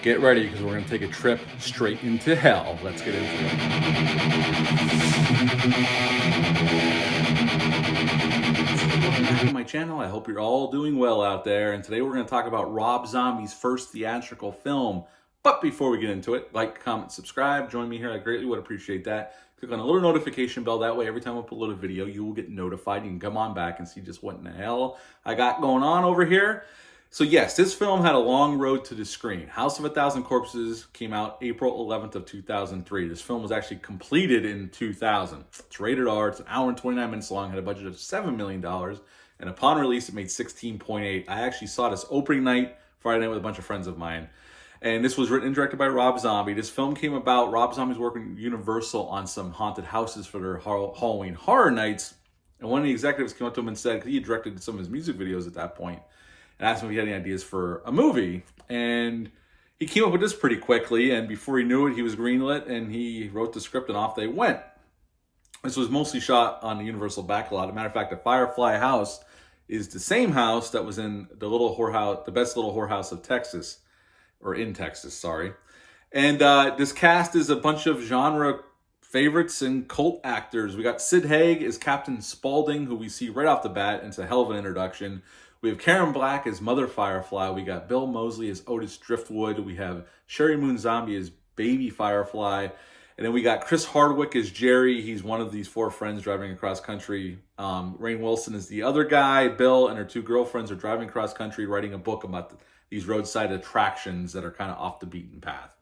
Get ready because we're going to take a trip straight into hell. Let's get into it. Welcome back to my channel. I hope you're all doing well out there. And today we're going to talk about Rob Zombie's first theatrical film. But before we get into it, like, comment, subscribe. Join me here. I greatly would appreciate that. Click on a little notification bell. That way, every time I upload a video, you will get notified. You can come on back and see just what in the hell I got going on over here. So yes, this film had a long road to the screen. House of a Thousand Corpses came out April 11th of 2003. This film was actually completed in 2000. It's rated R. It's an hour and 29 minutes long. Had a budget of $7 million. And upon release, it made 16.8. I actually saw this opening night, Friday night, with a bunch of friends of mine. And this was written and directed by Rob Zombie. This film came about, Rob Zombie's working with Universal on some haunted houses for their Halloween Horror Nights. And one of the executives came up to him and said, because he had directed some of his music videos at that point, and asked him if he had any ideas for a movie. And he came up with this pretty quickly, and before he knew it, he was greenlit, and he wrote the script, and off they went. This was mostly shot on the Universal backlot. As a matter of fact, the Firefly house is the same house that was in the little whorehouse, the best little whorehouse of Texas, or in Texas, sorry. And this cast is a bunch of genre favorites and cult actors. We got Sid Haig as Captain Spaulding, who we see right off the bat, and it's a hell of an introduction. We have Karen Black as Mother Firefly. We got Bill Moseley as Otis Driftwood. We have Sherry Moon Zombie as Baby Firefly. And then we got Chris Hardwick as Jerry. He's one of these four friends driving across country. Rainn Wilson is the other guy. Bill and her two girlfriends are driving across country writing a book about these roadside attractions that are kind of off the beaten path.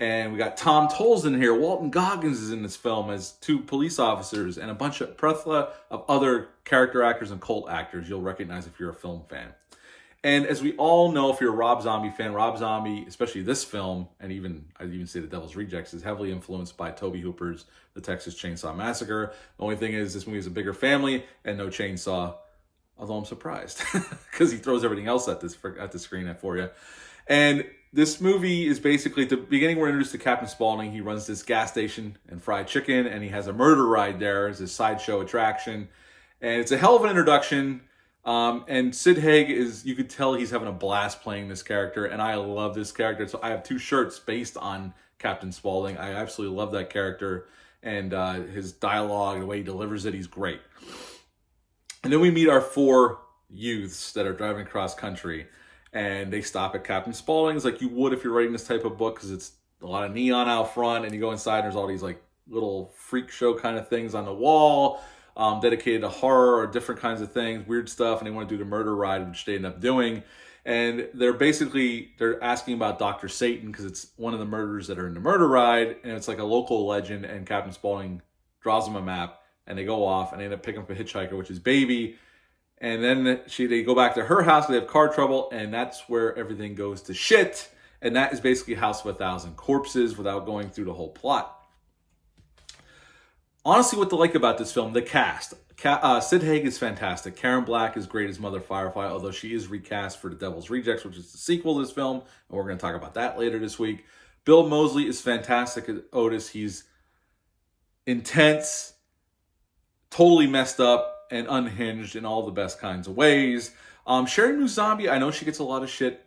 And we got Tom Tolles in here. Walton Goggins is in this film as two police officers and a bunch of plethora of other character actors and cult actors you'll recognize if you're a film fan. And as we all know, if you're a Rob Zombie fan, Rob Zombie, especially this film, and I'd even say The Devil's Rejects, is heavily influenced by Tobe Hooper's The Texas Chainsaw Massacre. The only thing is this movie is a bigger family and no chainsaw, although I'm surprised because he throws everything else at the screen for you. And this movie is basically, at the beginning, we're introduced to Captain Spaulding. He runs this gas station and fried chicken, and he has a murder ride there as his sideshow attraction. And it's a hell of an introduction. And Sid Haig is, you could tell he's having a blast playing this character, and I love this character. So I have two shirts based on Captain Spaulding. I absolutely love that character, and his dialogue, the way he delivers it, he's great. And then we meet our four youths that are driving across country. And they stop at Captain Spaulding's like you would if you're writing this type of book, because it's a lot of neon out front, and you go inside and there's all these like little freak show kind of things on the wall, dedicated to horror or different kinds of things, weird stuff, and they want to do the murder ride, which they end up doing. And they're asking about Dr. Satan, because it's one of the murders that are in the murder ride, and it's like a local legend, and Captain Spaulding draws them a map, and they go off, and they end up picking up a hitchhiker, which is Baby. And then they go back to her house, they have car trouble, and that's where everything goes to shit. And that is basically House of a Thousand Corpses without going through the whole plot. Honestly, what to like about this film, the cast. Sid Haig is fantastic. Karen Black is great as Mother Firefly, although she is recast for The Devil's Rejects, which is the sequel to this film, and we're going to talk about that later this week. Bill Moseley is fantastic as Otis. He's intense, totally messed up, and unhinged in all the best kinds of ways. Sherry Moon Zombie, I know she gets a lot of shit,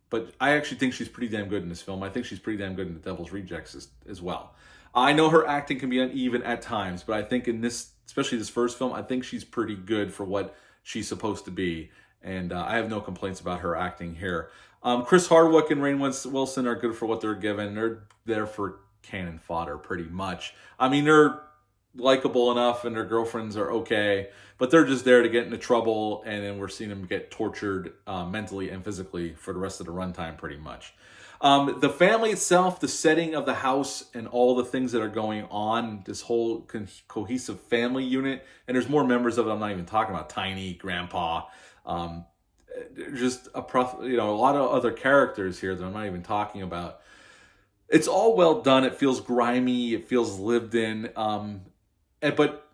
but I actually think she's pretty damn good in this film. I think she's pretty damn good in The Devil's Rejects as well. I know her acting can be uneven at times, but I think in this, especially this first film, I think she's pretty good for what she's supposed to be. And I have no complaints about her acting here. Chris Hardwick and Rainn Wilson are good for what they're given. They're there for cannon fodder, pretty much. I mean, they're likable enough, and their girlfriends are okay, but they're just there to get into trouble, and then we're seeing them get tortured mentally and physically for the rest of the runtime, pretty much. The family itself, the setting of the house, and all the things that are going on, this whole cohesive family unit, and there's more members of it I'm not even talking about. Tiny, Grandpa, just a lot of other characters here that I'm not even talking about. It's all well done. It feels grimy. It feels lived in. But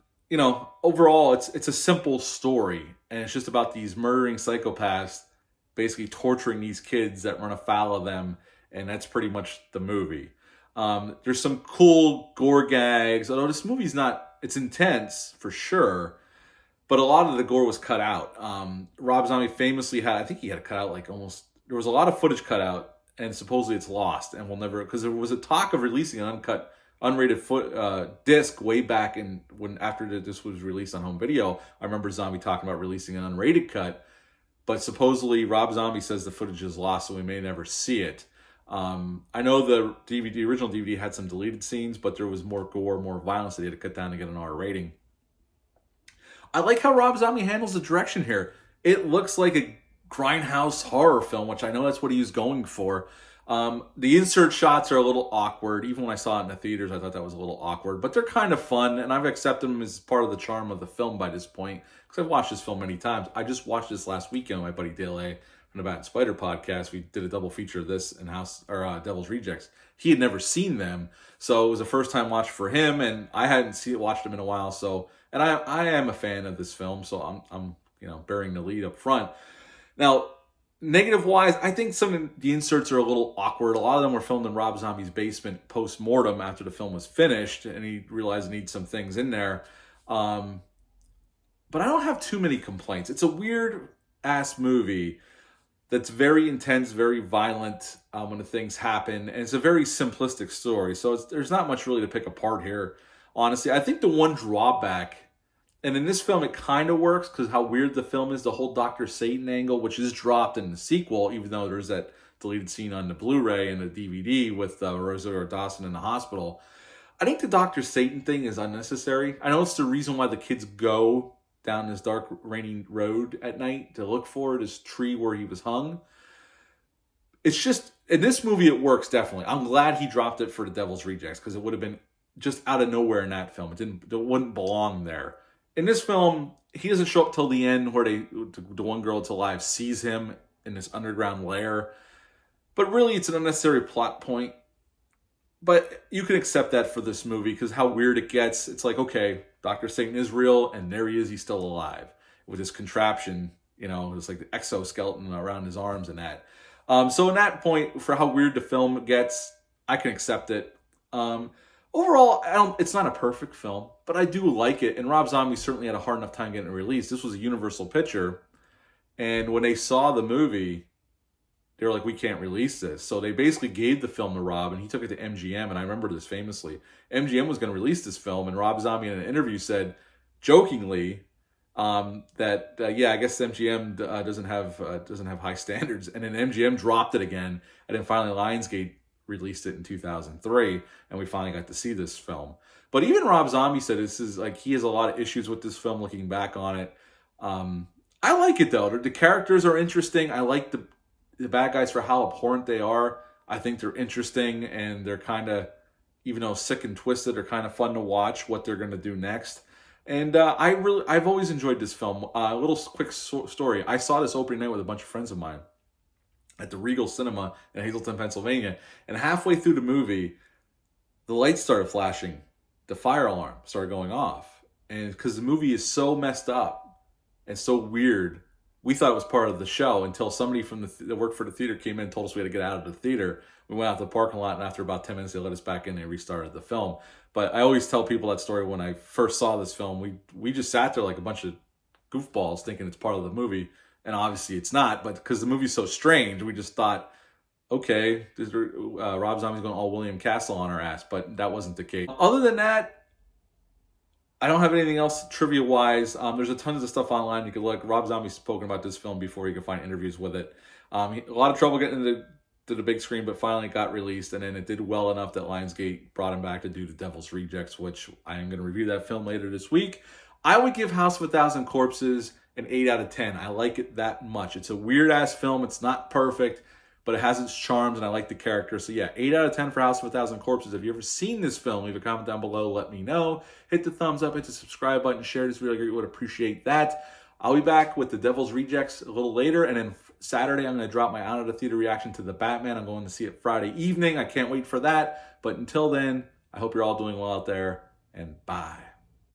overall, it's a simple story, and it's just about these murdering psychopaths basically torturing these kids that run afoul of them, and that's pretty much the movie. There's some cool gore gags, although this movie's it's intense for sure, but a lot of the gore was cut out. Rob Zombie famously had, I think he had to cut out there was a lot of footage cut out and supposedly it's lost and will never, because there was a talk of releasing an uncut, unrated disc way back in when after this was released on home video. I remember Zombie talking about releasing an unrated cut, but supposedly Rob Zombie says the footage is lost, so we may never see it. I know the original DVD had some deleted scenes, but there was more gore, more violence that they had to cut down to get an R rating. I like how Rob Zombie handles the direction here. It looks like a grindhouse horror film, which I know that's what he was going for. The insert shots are a little awkward. Even when I saw it in the theaters, I thought that was a little awkward, but they're kind of fun, and I've accepted them as part of the charm of the film by this point, because I've watched this film many times. I just watched this last weekend with my buddy Dale A. from the Bat and Spider podcast. We did a double feature of this and Devil's Rejects. He had never seen them, so it was a first time watch for him, and I hadn't watched them in a while. So, and I am a fan of this film, so I'm bearing the lead up front. Now, negative wise, I think some of the inserts are a little awkward. A lot of them were filmed in Rob Zombie's basement post mortem after the film was finished, and he realized he needs some things in there. But I don't have too many complaints. It's a weird ass movie that's very intense, very violent when the things happen, and it's a very simplistic story. So there's not much really to pick apart here, honestly. I think the one drawback, and in this film it kind of works because how weird the film is, the whole Dr. Satan angle, which is dropped in the sequel, even though there's that deleted scene on the Blu-ray and the DVD with Rosario Dawson in the hospital. I think the Dr. Satan thing is unnecessary. I know it's the reason why the kids go down this dark, rainy road at night to look for this tree where he was hung. It's just, in this movie it works, definitely. I'm glad he dropped it for the Devil's Rejects, because it would have been just out of nowhere in that film. It wouldn't belong there. In this film, he doesn't show up till the end, where the one girl that's alive sees him in this underground lair. But really, it's an unnecessary plot point. But you can accept that for this movie, because how weird it gets. It's like, okay, Dr. Satan is real, and there he is, he's still alive. With his contraption, it's like the exoskeleton around his arms and that. So in that point, for how weird the film gets, I can accept it. Overall, it's not a perfect film, but I do like it. And Rob Zombie certainly had a hard enough time getting it released. This was a Universal picture. And when they saw the movie, they were like, we can't release this. So they basically gave the film to Rob, and he took it to MGM. And I remember this famously. MGM was going to release this film, and Rob Zombie in an interview said, jokingly, that I guess MGM doesn't have high standards. And then MGM dropped it again. And then finally Lionsgate released it in 2003, and we finally got to see this film. But even Rob Zombie said this is like, he has a lot of issues with this film looking back on it. I like it though. The characters are interesting. I like the bad guys for how abhorrent they are. I think they're interesting, and they're kind of, even though sick and twisted, they're kind of fun to watch what they're going to do next. And I've always enjoyed this film. A little quick story. I saw this opening night with a bunch of friends of mine at the Regal Cinema in Hazleton, Pennsylvania. And halfway through the movie, the lights started flashing. The fire alarm started going off. And because the movie is so messed up and so weird, we thought it was part of the show until somebody from that worked for the theater came in and told us we had to get out of the theater. We went out to the parking lot, and after about 10 minutes, they let us back in and restarted the film. But I always tell people that story when I first saw this film. We just sat there like a bunch of goofballs thinking it's part of the movie. And obviously it's not, but because the movie's so strange, we just thought, okay, Rob Zombie's going all William Castle on our ass, but that wasn't the case. Other than that, I don't have anything else trivia-wise. There's a tons of stuff online you can look. Rob Zombie's spoken about this film before. You can find interviews with it. A lot of trouble getting to the big screen, but finally got released, and then it did well enough that Lionsgate brought him back to do The Devil's Rejects, which I am going to review that film later this week. I would give House of a Thousand Corpses an 8 out of 10. I like it that much. It's a weird-ass film. It's not perfect, but it has its charms, and I like the characters. So yeah, 8 out of 10 for House of a Thousand Corpses. If you've ever seen this film, leave a comment down below. Let me know. Hit the thumbs up, hit the subscribe button, share this video. I would appreciate that. I'll be back with The Devil's Rejects a little later, and then Saturday I'm going to drop my out of the theater reaction to The Batman. I'm going to see it Friday evening. I can't wait for that. But until then, I hope you're all doing well out there, and bye.